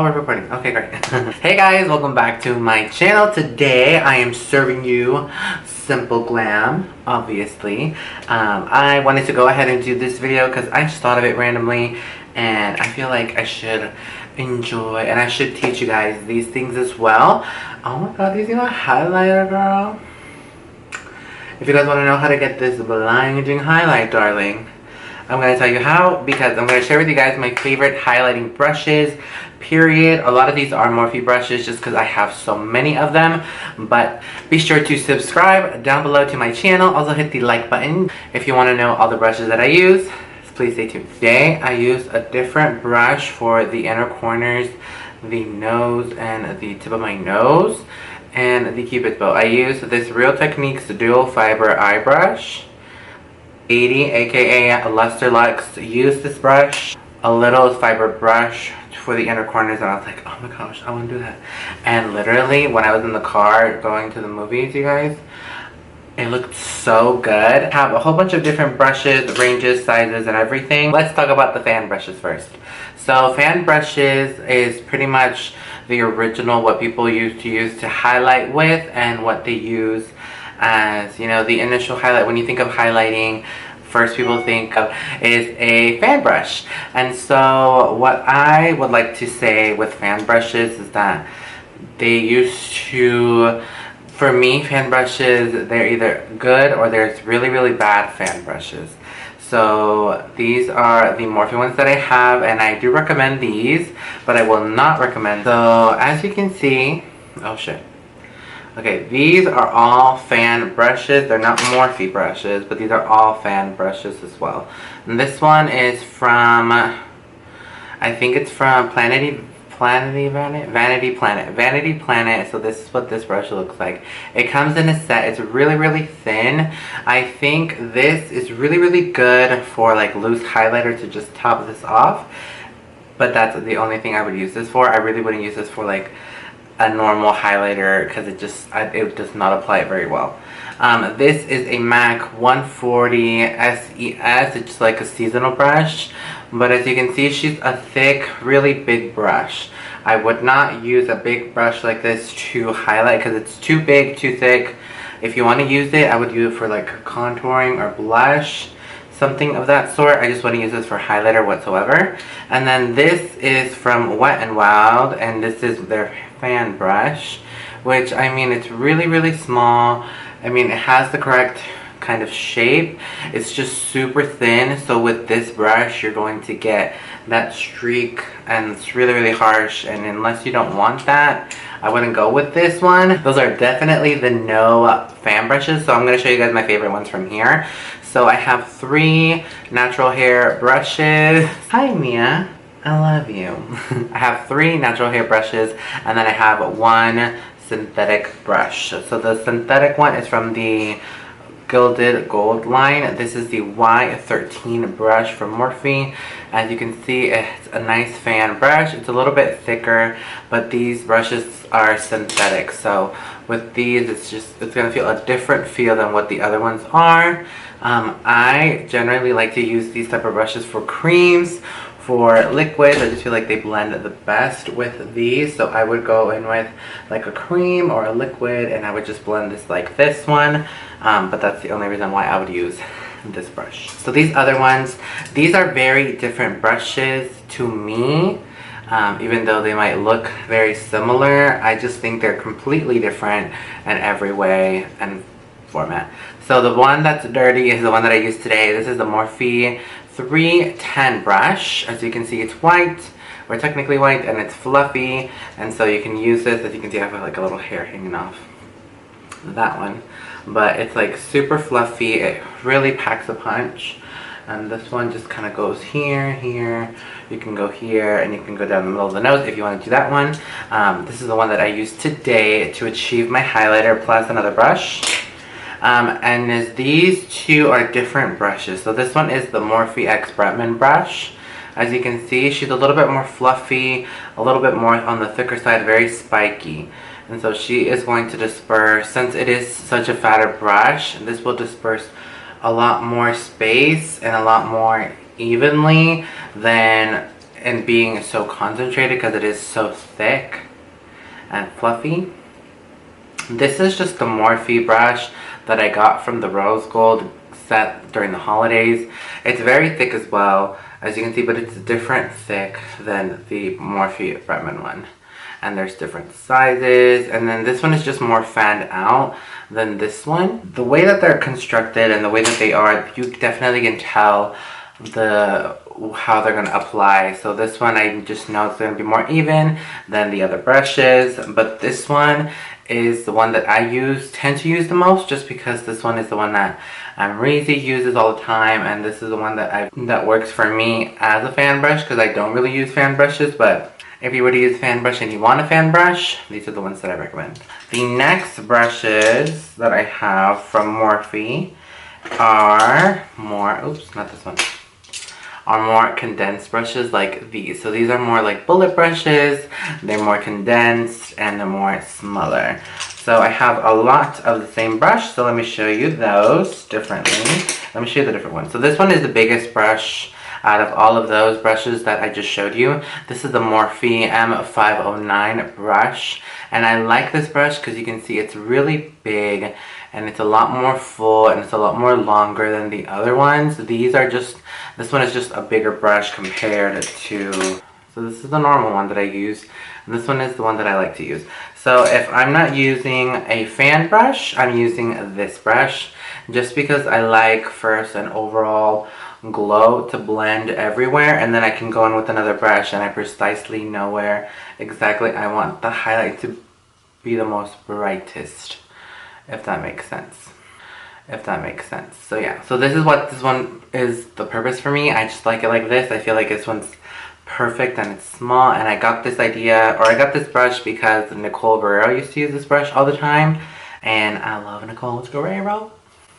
Oh, we're recording. Okay, great. Hey guys, welcome back to my channel. Today I am serving you simple glam, obviously. I wanted to go ahead and do this video because I just thought of it randomly and I feel like I should enjoy and I should teach you guys these things as well. Oh my god, these are my highlighter, girl. If you guys want to know how to get this blinding highlight, darling, I'm going to tell you how, because I'm going to share with you guys my favorite highlighting brushes, period. A lot of these are Morphe brushes just because I have so many of them. But be sure to subscribe down below to my channel. Also hit the like button if you want to know all the brushes that I use. Please stay tuned. Today I use a different brush for the inner corners, the nose, and the tip of my nose, and the cupid's bow. I use this Real Techniques dual fiber eye brush. 80, aka Luster Lux, used this brush, a little fiber brush for the inner corners, and I was like, oh my gosh, I want to do that. And literally when I was in the car going to the movies, you guys, it looked so good. I have a whole bunch of different brushes, ranges, sizes, and everything. Let's talk about the fan brushes first. So fan brushes is pretty much the original, what people used to highlight with, and what they use as, you know, the initial highlight. When you think of highlighting, first people think of is a fan brush. And so what I would like to say with fan brushes is that they used to, for me, fan brushes, they're either good or there's really, really bad fan brushes. So these are the Morphe ones that I have, and I do recommend these, but I will not recommend. So as you can see, oh shit. Okay, these are all fan brushes. They're not Morphe brushes, but these are all fan brushes as well. And this one is from, I think it's from Vanity Planet. So this is what this brush looks like. It comes in a set. It's really, really thin. I think this is really, really good for like loose highlighter to just top this off. But that's the only thing I would use this for. I really wouldn't use this for like a normal highlighter because it does not apply it very well. This is a MAC 140 SES. It's like a seasonal brush, but as you can see, she's a thick, really big brush. I would not use a big brush like this to highlight because it's too big, too thick. If you want to use it, I would use it for like contouring or blush, something of that sort. I just want to use this for highlighter whatsoever. And then this is from Wet n Wild, and this is their fan brush, which, I mean, it's really, really small. I mean, it has the correct kind of shape. It's just super thin. So with this brush, you're going to get that streak, and it's really, really harsh. And unless you don't want that, I wouldn't go with this one. Those are definitely the no fan brushes. So I'm going to show you guys my favorite ones from here. So I have 3 natural hair brushes. Hi, Mia. I love you. I have 3 natural hair brushes, and then I have 1 synthetic brush. So the synthetic one is from the Gilded Gold line. This is the Y13 brush from Morphe. As you can see, it's a nice fan brush. It's a little bit thicker, but these brushes are synthetic. So with these, it's gonna feel a different feel than what the other ones are. I generally like to use these type of brushes for creams. For liquids, I just feel like they blend the best with these, so I would go in with like a cream or a liquid, and I would just blend this like this one, but that's the only reason why I would use this brush. So these other ones, these are very different brushes to me. Even though they might look very similar, I just think they're completely different in every way and format. So the one that's dirty is the one that I use today. This is the Morphe 310 brush. As you can see, it's white, or technically white, and it's fluffy, and so you can use this. As you can see, I have like a little hair hanging off that one, but it's like super fluffy. It really packs a punch. And this one just kind of goes here, here. You can go here, and you can go down the middle of the nose if you want to do that one. This is the one that I used today to achieve my highlighter, plus another brush. And as these 2 are different brushes. So this one is the Morphe X Breman brush. As you can see, she's a little bit more fluffy, a little bit more on the thicker side, very spiky. And so she is going to disperse, since it is such a fatter brush, this will disperse a lot more space and a lot more evenly than and being so concentrated because it is so thick and fluffy. This is just the Morphe brush that I got from the rose gold set during the holidays. It's very thick as well, as you can see, but it's different thick than the Morphe Breman one. And there's different sizes, and then this one is just more fanned out than this one. The way that they're constructed and the way that they are, you definitely can tell how they're going to apply. So this one, I just know it's going to be more even than the other brushes, but this one is the one that I tend to use the most, just because this one is the one that Reezy uses all the time, and this is the one that works for me as a fan brush, because I don't really use fan brushes. But if you were to use a fan brush and you want a fan brush, these are the ones that I recommend. The next brushes that I have from Morphe are more condensed brushes like these. So these are more like bullet brushes. They're more condensed and they're more smaller. So I have a lot of the same brush, so let me show you those differently. Let me show you the different ones. So this one is the biggest brush out of all of those brushes that I just showed you. This is the Morphe M5 brush, and I like this brush because you can see it's really big and it's a lot more full and it's a lot more longer than the other ones. This one is just a bigger brush compared to, so this is the normal one that I use, and this one is the one that I like to use. So if I'm not using a fan brush, I'm using this brush, just because I like first an overall glow to blend everywhere, and then I can go in with another brush and I precisely know where exactly I want the highlight to be the most brightest, if that makes sense. So yeah, so this is what this one is, the purpose for me. I just like it like this. I feel like this one's perfect and it's small, and I got this brush because Nicole Guerrero used to use this brush all the time, and I love Nicole Guerrero.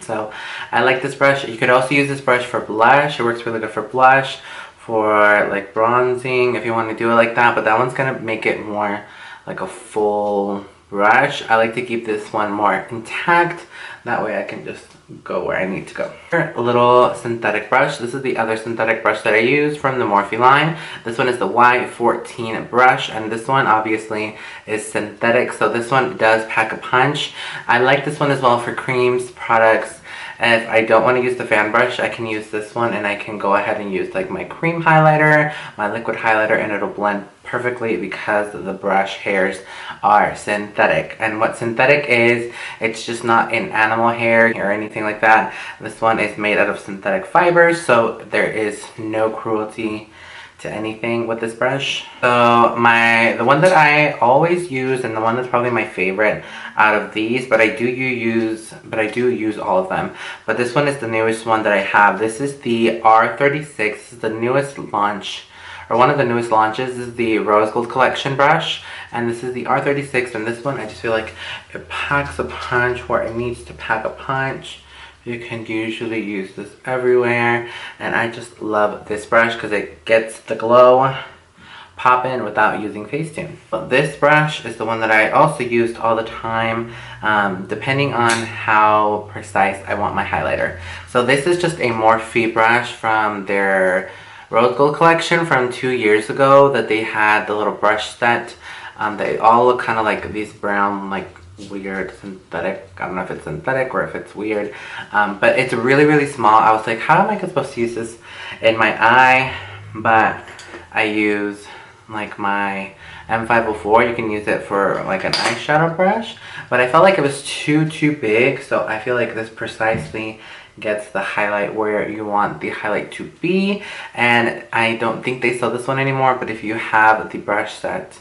So I like this brush. You could also use this brush for blush. It works really good for blush, for like bronzing if you want to do it like that, but that one's gonna make it more like a full brush. I like to keep this one more intact, that way I can just go where I need to go. A little synthetic brush. This is the other synthetic brush that I use from the Morphe line. This one is the Y14 brush, and this one obviously is synthetic, so this one does pack a punch. I like this one as well for creams, products. And if I don't want to use the fan brush, I can use this one, and I can go ahead and use like my cream highlighter, my liquid highlighter, and it'll blend perfectly because the brush hairs are synthetic. And what synthetic is, it's just not an animal hair or anything like that. This one is made out of synthetic fibers, so there is no cruelty to anything with this brush. So the one that I always use, and the one that's probably my favorite out of these, but I do use all of them, but this one is the newest one that I have. This is the R36. This is the newest launch, or one of the newest launches. This is the Rose Gold Collection brush, and this is the R36, and this one I just feel like it packs a punch where it needs to pack a punch. You can usually use this everywhere, and I just love this brush because it gets the glow popping without using Facetune. But this brush is the one that I also used all the time, depending on how precise I want my highlighter. So this is just a Morphe brush from their Rose Gold collection from 2 years ago that they had the little brush set. They all look kind of like these brown, like weird synthetic. I don't know if it's synthetic or if it's weird, but it's really, really small. I was like, how am I supposed to use this in my eye? But I use like my M504. You can use it for like an eyeshadow brush, but I felt like it was too big, so I feel like this precisely gets the highlight where you want the highlight to be. And I don't think they sell this one anymore, but if you have the brush set,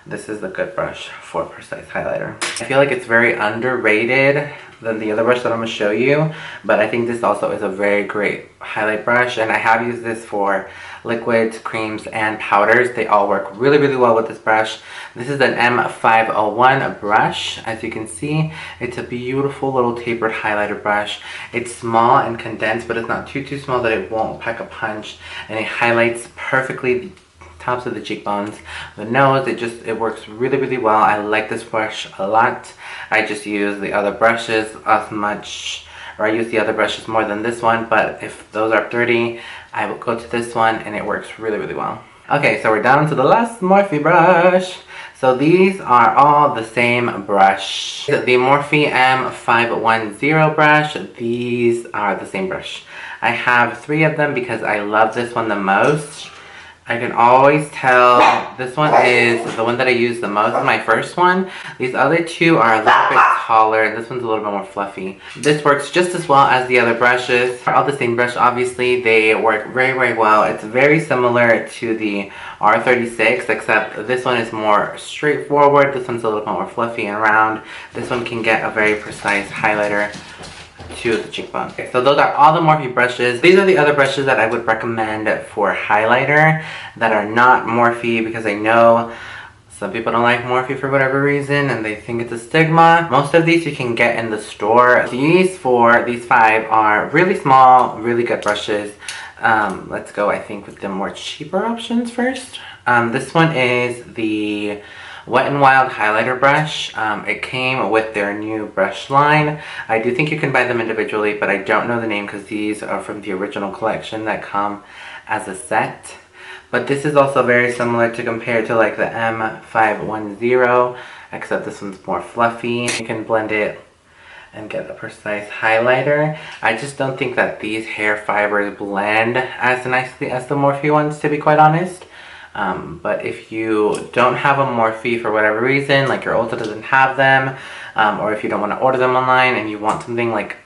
this is a good brush for precise highlighter. I feel like it's very underrated than the other brush that I'm going to show you, but I think this also is a very great highlight brush, and I have used this for liquids, creams, and powders. They all work really, really well with this brush. This is an M501 brush. As you can see, it's a beautiful little tapered highlighter brush. It's small and condensed, but it's not too small that it won't pack a punch, and it highlights perfectly the tops of the cheekbones, the nose. It works really, really well. I like this brush a lot. I just use the other brushes as much, or I use the other brushes more than this one, but if those are dirty, I will go to this one, and it works really, really well. Okay, so we're down to the last Morphe brush. So these are all the same brush. The Morphe M5 A10 brush, these are the same brush. I have 3 of them because I love this one the most. I can always tell this one is the one that I use the most, my first one. These other 2 are a little bit taller and this one's a little bit more fluffy. This works just as well as the other brushes. They're all the same brush, obviously. They work very, very well. It's very similar to the R36, except this one is more straightforward. This one's a little bit more fluffy and round. This one can get a very precise highlighter to the cheekbone. Okay, so those are all the Morphe brushes. These are the other brushes that I would recommend for highlighter that are not Morphe, because I know some people don't like Morphe for whatever reason and they think it's a stigma. Most of these you can get in the store. These 5 are really small, really good brushes. Let's go, I think, with the more cheaper options first. This one is the Wet n Wild highlighter brush. It came with their new brush line. I do think you can buy them individually, but I don't know the name because these are from the original collection that come as a set. But this is also very similar to compare to like the M510, except this one's more fluffy. You can blend it and get a precise highlighter. I just don't think that these hair fibers blend as nicely as the Morphe ones, to be quite honest. But if you don't have a Morphe for whatever reason, like your Ulta doesn't have them, or if you don't want to order them online and you want something like,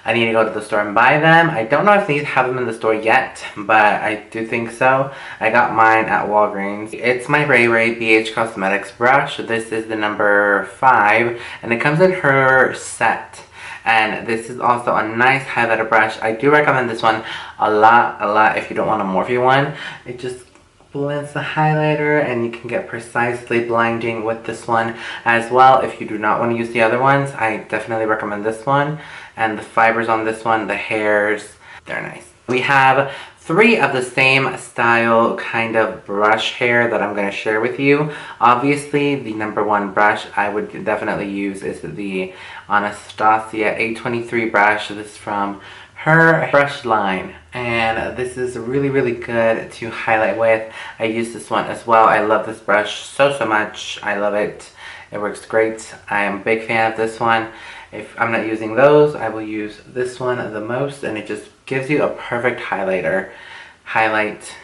I need to go to the store and buy them. I don't know if these have them in the store yet, but I do think so. I got mine at Walgreens. It's my Ray Ray BH Cosmetics brush. This is the number 5, and it comes in her set. And this is also a nice highlighter brush. I do recommend this one a lot if you don't want a Morphe one. It just blends the highlighter and you can get precisely blinding with this one as well. If you do not want to use the other ones, I definitely recommend this one. And the fibers on this one, the hairs, they're nice. We have 3 of the same style kind of brush hair that I'm going to share with you. Obviously, the number 1 brush I would definitely use is the ANASTASIA A23 brush. This is from her brush line, and this is really good to highlight with. I use this one as well. I love this brush so much. I love it. It works great. I am a big fan of this one. If I'm not using those, I will use this one the most, and it just gives you a perfect highlight.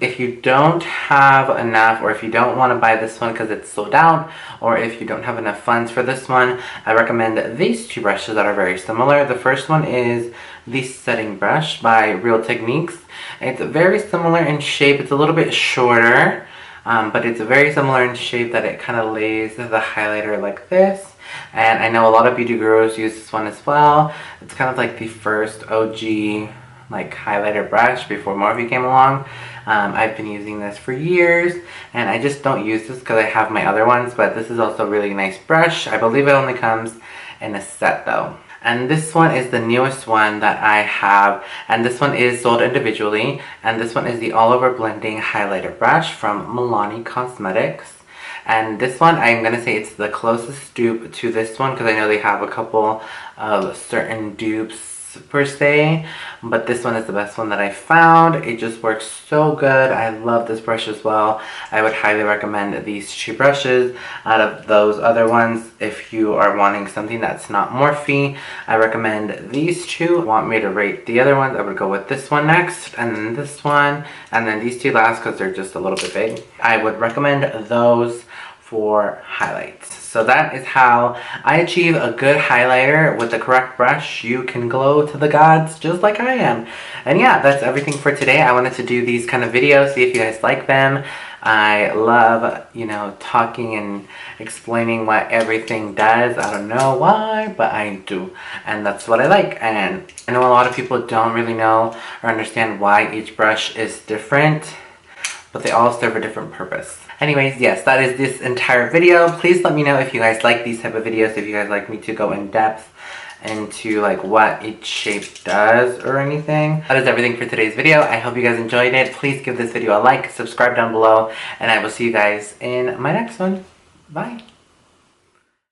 If you don't have enough, or if you don't want to buy this one because it's sold out, or if you don't have enough funds for this one, I recommend these 2 brushes that are very similar. The first one is the setting brush by Real Techniques. It's very similar in shape. It's a little bit shorter, but it's very similar in shape that it kind of lays the highlighter like this. And I know a lot of beauty gurus use this one as well. It's kind of like the first OG like highlighter brush before Morphe came along. I've been using this for years, and I just don't use this because I have my other ones, but this is also a really nice brush. I believe it only comes in a set though. And this one is the newest one that I have, and this one is sold individually, and this one is the All Over Blending Highlighter Brush from MILANI Cosmetics. And this one, I'm going to say it's the closest dupe to this one, because I know they have a couple of certain dupes per se, but this one is the best one that I found. It just works so good. I love this brush as well. I would highly recommend these 2 brushes out of those other ones. If you are wanting something that's not Morphe, I recommend these 2. Want me to rate the other ones, I would go with this one next, and then this one, and then these 2 last because they're just a little bit big. I would recommend those for highlights. So that is how I achieve a good highlighter with the correct brush. You can glow to the gods just like I am. And yeah, that's everything for today. I wanted to do these kind of videos, see if you guys like them. I love, you know, talking and explaining what everything does. I don't know why, but I do. And that's what I like. And I know a lot of people don't really know or understand why each brush is different, but they all serve a different purpose. Anyways, yes, that is this entire video. Please let me know if you guys like these type of videos, if you guys like me to go in depth into like what each shape does or anything. That is everything for today's video. I hope you guys enjoyed it. Please give this video a like, subscribe down below, and I will see you guys in my next one. Bye.